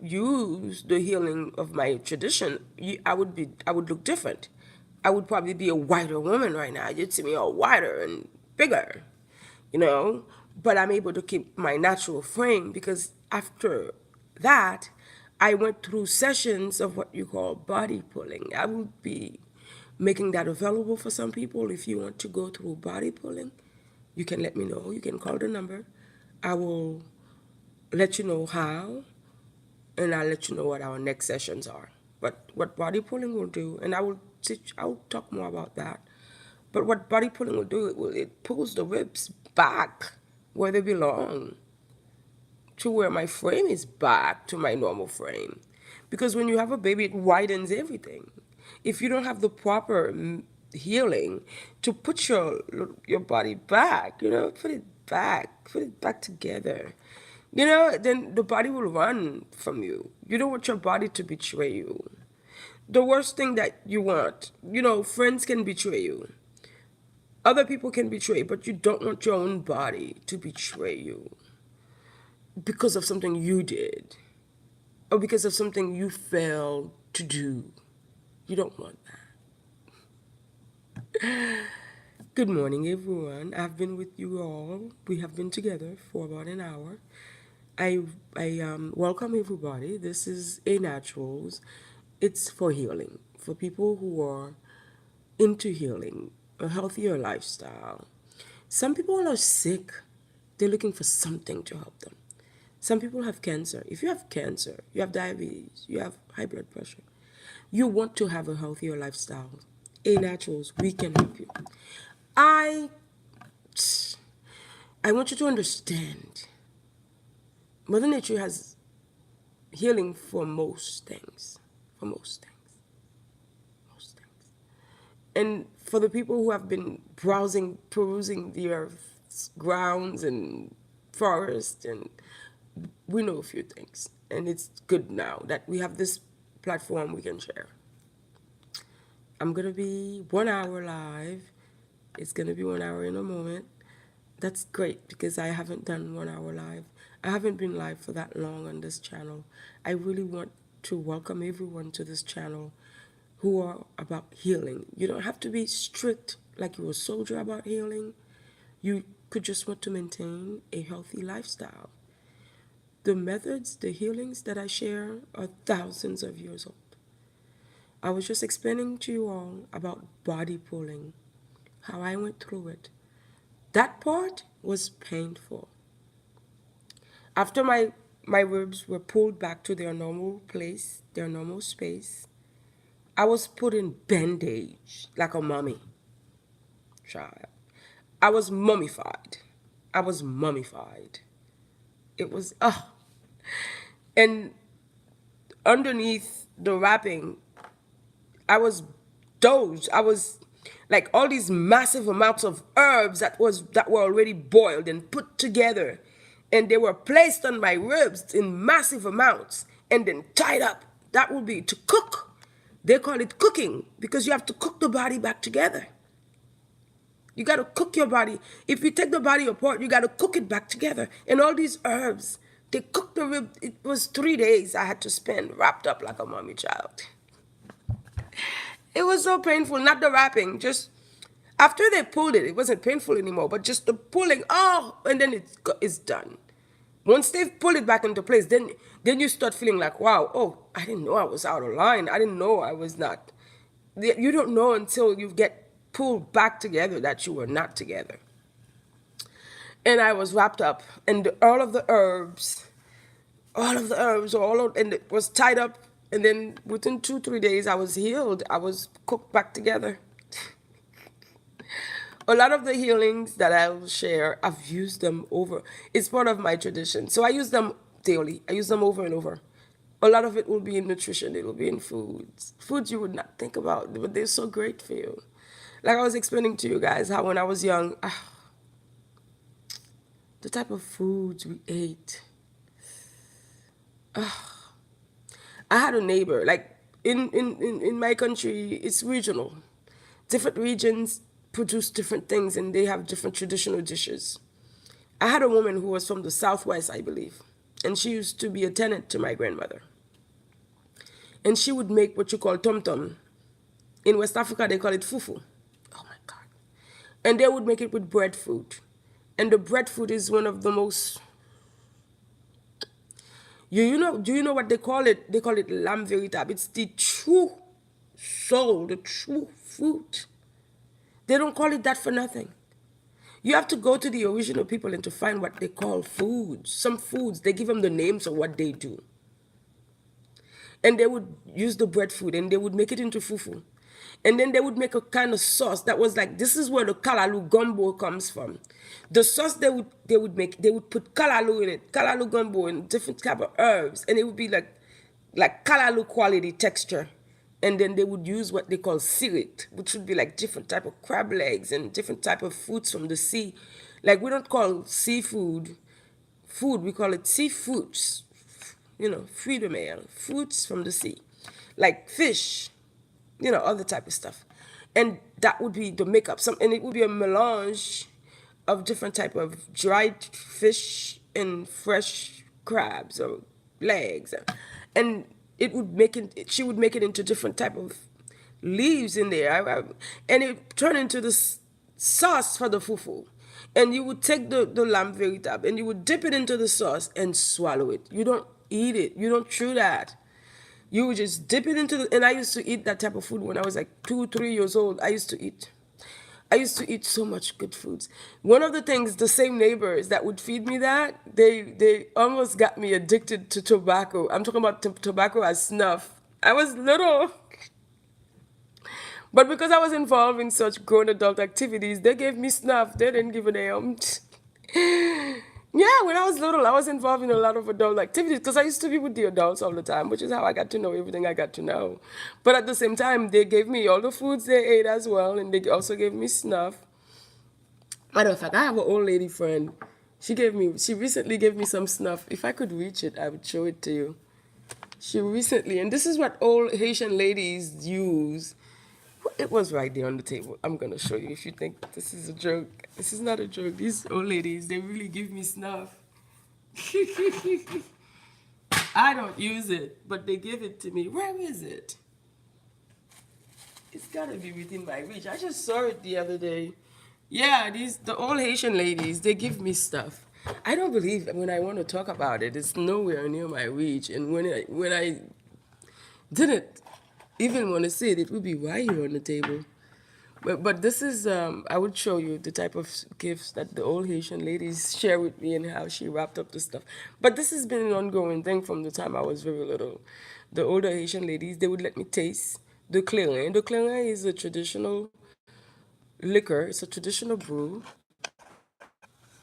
use the healing of my tradition, I would look different. I would probably be a whiter woman right now. You'd see me all whiter and bigger, you know. But I'm able to keep my natural frame because after that, I went through sessions of what you call body pulling. I will be making that available for some people. If you want to go through body pulling, you can let me know. You can call the number. I will let you know how, and I'll let you know what our next sessions are. But what body pulling will do, and I'll talk more about that. But what body pulling will do, it pulls the ribs back where they belong, to where my frame is back to my normal frame. Because when you have a baby, it widens everything. If you don't have the proper healing to put your body back, put it back together, then the body will run from you. You don't want your body to betray you. The worst thing that you want, friends can betray you. Other people can betray, but you don't want your own body to betray you because of something you did or because of something you failed to do. You don't want that. Good morning, everyone. I've been with you all. We have been together for about an hour. I welcome everybody. This is A Naturals. It's for healing, for people who are into healing, a healthier lifestyle. Some people are sick. They're looking for something to help them. Some people have cancer. If you have cancer, you have diabetes, you have high blood pressure, you want to have a healthier lifestyle, A Naturals, we can help you. I want you to understand, Mother Nature has healing for most things. For most things. Most things. And for the people who have been perusing the earth's grounds and forest, and we know a few things. And it's good now that we have this platform we can share. I'm going to be 1 hour live. It's going to be 1 hour in a moment. That's great because I haven't done 1 hour live. I haven't been live for that long on this channel. I really want to welcome everyone to this channel who are about healing. You don't have to be strict like you're a soldier about healing. You could just want to maintain a healthy lifestyle. The methods, the healings that I share are thousands of years old. I was just explaining to you all about body pulling, how I went through it. That part was painful. After my ribs were pulled back to their normal place, their normal space, I was put in bandage like a mummy. Child. I was mummified. I was mummified. It was, and underneath the wrapping, I was dosed. I was like all these massive amounts of herbs that were already boiled and put together, and they were placed on my ribs in massive amounts and then tied up. That would be to cook. They call it cooking because you have to cook the body back together. You got to cook your body. If you take the body apart, you got to cook it back together. And all these herbs, they cooked the rib. It was 3 days I had to spend wrapped up like a mommy child. It was so painful, not the wrapping, just after they pulled it, it wasn't painful anymore, but just the pulling, and then it's done. Once they've pulled it back into place, then you start feeling like, wow, I didn't know I was out of line. I didn't know I was not. You don't know until you get pulled back together that you were not together. And I was wrapped up, and all of the herbs, and it was tied up. And then within 2-3 days, I was healed. I was cooked back together. A lot of the healings that I'll share, I've used them over. It's part of my tradition. So I use them daily. I use them over and over. A lot of it will be in nutrition. It will be in foods. Foods you would not think about, but they're so great for you. Like I was explaining to you guys how when I was young, the type of foods we ate. I had a neighbor, like in my country, it's regional. Different regions produce different things and they have different traditional dishes. I had a woman who was from the Southwest, I believe, and she used to be a tenant to my grandmother. And she would make what you call tom tom. In West Africa, they call it fufu. Oh my God. And they would make it with breadfruit. And the breadfruit is one of the most... do you know what they call it? They call it lamb veritable. It's the true soul, the true fruit. They don't call it that for nothing. You have to go to the original people and to find what they call foods. Some foods, they give them the names of what they do. And they would use the breadfruit and they would make it into fufu. And then they would make a kind of sauce that was like, this is where the kalalu gumbo comes from. The sauce they would make, they would put kalalu in it, kalalu gumbo and different type of herbs, and it would be like kalalu quality texture. And then they would use what they call sirit, which would be like different type of crab legs and different type of foods from the sea. Like we don't call seafood food, we call it seafoods. Fruit de mer, fruits from the sea, like fish, other type of stuff. And that would be the makeup. And it would be a melange of different type of dried fish and fresh crabs or legs. And she would make it into different type of leaves in there. And it turned into this sauce for the fufu. And you would take the lamb veritable and you would dip it into the sauce and swallow it. You don't eat it. You don't chew that. You would just dip it and I used to eat that type of food when I was like 2-3 years old. I used to eat so much good foods. One of the things, the same neighbors that would feed me that, they almost got me addicted to tobacco. I'm talking about tobacco as snuff. I was little. But because I was involved in such grown adult activities, they gave me snuff. They didn't give a damn. Yeah, when I was little, I was involved in a lot of adult activities because I used to be with the adults all the time, which is how I got to know everything I got to know. But at the same time, they gave me all the foods they ate as well, and they also gave me snuff. Matter of fact, I have an old lady friend. She recently gave me some snuff. If I could reach it, I would show it to you. And this is what old Haitian ladies use. It was right there on the table. I'm going to show you if you think this is a joke. This is not a joke. These old ladies, they really give me snuff. I don't use it, but they give it to me. Where is it? It's got to be within my reach. I just saw it the other day. Yeah, the old Haitian ladies, they give me stuff. I don't believe when I want to talk about it, it's nowhere near my reach. And when I didn't even want to see it, it would be right here on the table. But this is, I would show you the type of gifts that the old Haitian ladies share with me and how she wrapped up the stuff. But this has been an ongoing thing from the time I was very little. The older Haitian ladies, they would let me taste the clairin. The clairin is a traditional liquor. It's a traditional brew.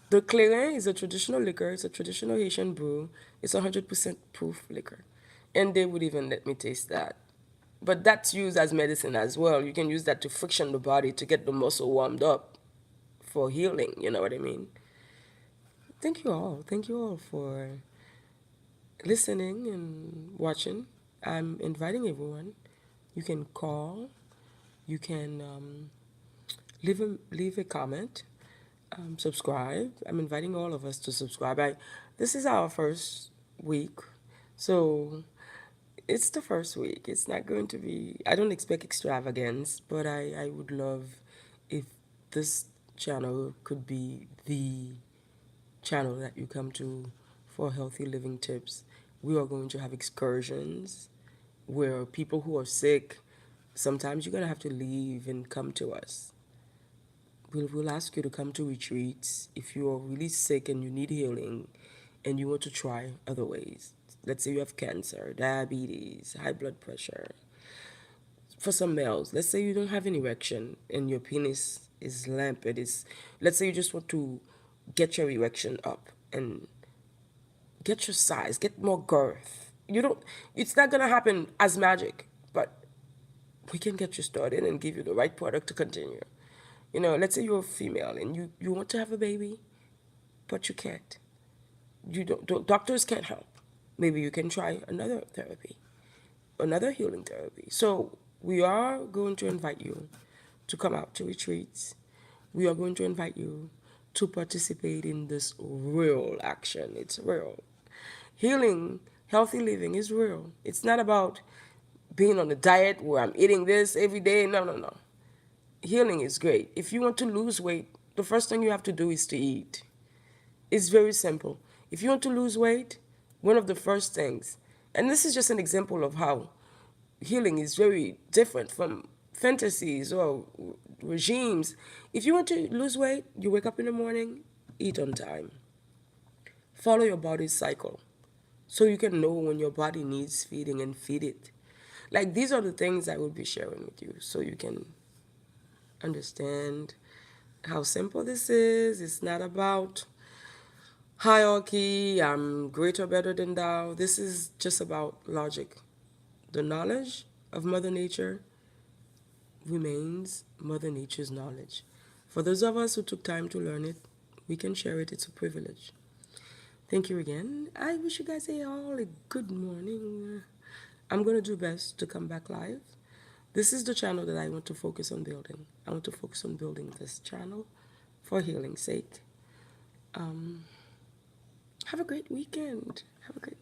The Clairin is a traditional liquor. It's a traditional Haitian brew. It's 100% proof liquor. And they would even let me taste that. But that's used as medicine as well. You can use that to friction the body to get the muscle warmed up for healing. You know what I mean? Thank you all. Thank you all for listening and watching. I'm inviting everyone. You can call. You can leave a comment. Subscribe. I'm inviting all of us to subscribe. This is our first week, so it's the first week. It's not going to be. I don't expect extravagance, but I would love if this channel could be the channel that you come to for healthy living tips. We are going to have excursions where people who are sick, sometimes you're gonna have to leave and come to us. We'll ask you to come to retreats if you are really sick and you need healing and you want to try other ways. Let's say you have cancer, diabetes, high blood pressure. For some males, let's say you don't have an erection and your penis is limp. Let's say you just want to get your erection up and get your size, get more girth. It's not gonna happen as magic, but we can get you started and give you the right product to continue. Let's say you're a female and you want to have a baby, but you can't. Doctors can't help. Maybe you can try another therapy, another healing therapy. So we are going to invite you to come out to retreats. We are going to invite you to participate in this real action. It's real. Healing, healthy living is real. It's not about being on a diet where I'm eating this every day. No, no, no. Healing is great. If you want to lose weight, the first thing you have to do is to eat. It's very simple. If you want to lose weight, one of the first things, and this is just an example of how healing is very different from fantasies or regimes. If you want to lose weight, you wake up in the morning, eat on time. Follow your body's cycle so you can know when your body needs feeding and feed it. Like, these are the things I will be sharing with you so you can understand how simple this is. It's not about hierarchy, I'm greater, better than thou. This is just about logic. The knowledge of Mother Nature remains Mother Nature's knowledge. For those of us who took time to learn it, we can share it. It's a privilege. Thank you again. I wish you guys all a good morning. I'm going to do best to come back live. This is the channel that I want to focus on building. I want to focus on building this channel for healing's sake. Have a great weekend. Have a great